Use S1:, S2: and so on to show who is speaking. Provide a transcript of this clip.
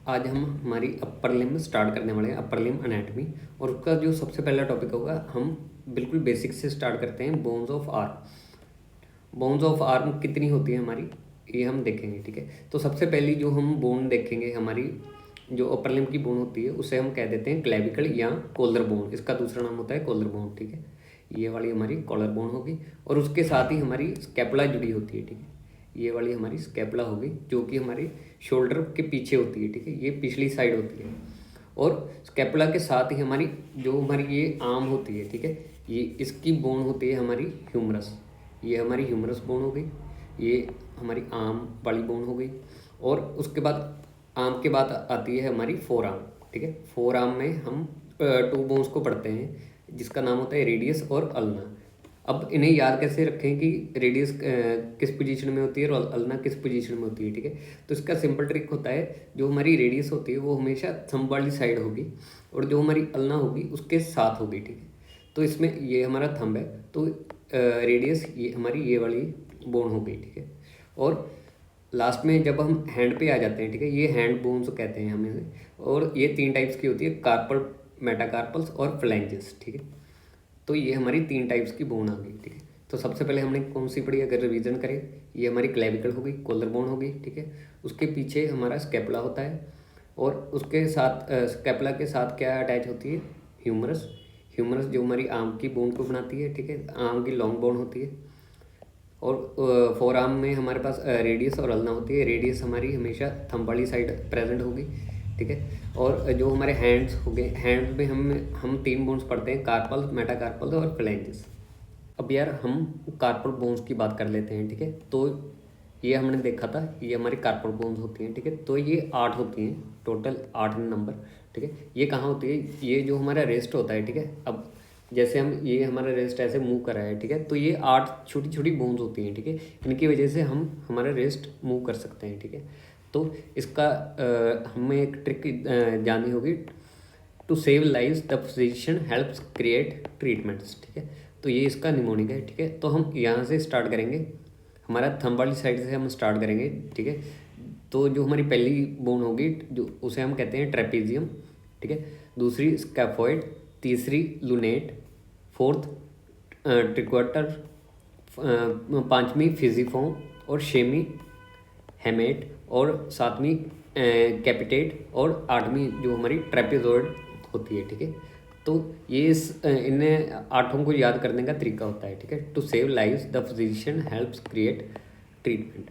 S1: आज हम हमारी अपर लिम्ब स्टार्ट करने वाले हैं, अपर लिम्ब एनाटॉमी। और उसका जो सबसे पहला टॉपिक होगा, हम बिल्कुल बेसिक से स्टार्ट करते हैं। Bones of arm. Bones of arm कितनी होती है हमारी, ये हम देखेंगे। ठीक है, तो सबसे पहली जो हम बोन देखेंगे, हमारी जो अपर लिम्ब की बोन होती है उसे हम कह देते हैं क्लेविकल या कॉलर बोन। इसका दूसरा नाम होता है कॉलर बोन। ठीक है, ये वाली हमारी कॉलर बोन होगी और उसके साथ ही हमारी स्कैपुला जुड़ी होती है। ठीक है, ये वाली हमारी स्कैपुला होगी जो कि हमारी शोल्डर के पीछे होती है। ठीक है, ये पिछली साइड होती है। और स्कैपुला के साथ ही हमारी जो हमारी ये आर्म होती है, ठीक है, ये इसकी बोन होती है हमारी ह्यूमरस। ये हमारी ह्यूमरस बोन हो गई, ये हमारी आर्म वाली बोन हो गई। और उसके बाद आर्म के बाद आती है हमारी फोर आर्म। ठीक है, फोर आर्म में हम टू बोन्स को पढ़ते हैं जिसका नाम होता है रेडियस और अल्ना। अब इन्हें याद कैसे रखें कि रेडियस किस पोजीशन में होती है और अल्ना किस पोजीशन में होती है। ठीक है, तो इसका सिंपल ट्रिक होता है, जो हमारी रेडियस होती है वो हमेशा थंब वाली साइड होगी और जो हमारी अल्ना होगी उसके साथ होगी। ठीक है, तो इसमें ये हमारा थंब है, तो रेडियस ये हमारी ये वाली बोन हो गई। ठीक है, और लास्ट में जब हम हैंड पे आ जाते हैं, ठीक है, ये हैंड बोन्स कहते हैं हमें। और ये तीन टाइप्स की होती है, कार्पल, मेटाकार्पल्स और फ्लैंजेस। ठीक है, तो ये हमारी तीन टाइप्स की बोन आ गई। ठीक है, तो सबसे पहले हमने कौन सी पढ़ी, अगर रिवीजन करें, ये हमारी क्लेविकल हो गई, कॉलर बोन हो गई। ठीक है, उसके पीछे हमारा स्कैपुला होता है और उसके साथ स्कैपुला के साथ क्या अटैच होती है, ह्यूमरस। ह्यूमरस जो हमारी आर्म की बोन को बनाती है। ठीक है, आर्म की लॉन्ग बोन होती है। और फोर आर्म में हमारे पास रेडियस और अल्ना होती है। रेडियस हमारी हमेशा थंब वाली साइड प्रेजेंट होगी। ठीक है, और जो हमारे हैंड्स हो गए, हैंड्स में हम तीन बोन्स पढ़ते हैं, कार्पल, मेटाकार्पल और फ्लैंजेस। अब यार हम कार्पल बोन्स की बात कर लेते हैं। ठीक है, तो ये हमने देखा था, ये हमारी कार्पल बोन्स होती हैं। ठीक है, तो ये 8 होती हैं, टोटल 8 नंबर। ठीक है, ये कहाँ होती है, ये जो हमारा रेस्ट होता है। ठीक है, अब जैसे हम ये हमारा रेस्ट ऐसे मूव कर रहा है। ठीक है, तो ये 8 छोटी छोटी बोन्स होती हैं। ठीक है, इनकी वजह से हम हमारा रेस्ट मूव कर सकते हैं। ठीक है, तो इसका हमें एक ट्रिक जाननी होगी। To save lives the physician helps create treatments. ठीक है, तो ये इसका निमोनिक है। ठीक है, तो हम यहाँ से स्टार्ट करेंगे, हमारा थंब वाली साइड से हम स्टार्ट करेंगे। ठीक है, तो जो हमारी पहली बोन होगी जो उसे हम कहते हैं ट्रेपीजियम। ठीक है, दूसरी स्कैफोइड, तीसरी लूनेट, फोर्थ ट्रिक्वाटर, पांचवी फिजिफोम और छवीं हेमेट और सातवीं कैपिटेट और आठवीं जो हमारी ट्रेपेजॉइड होती है। ठीक है, तो ये इन्हें आठों को याद करने का तरीका होता है। ठीक है, to save lives the physician helps create treatment.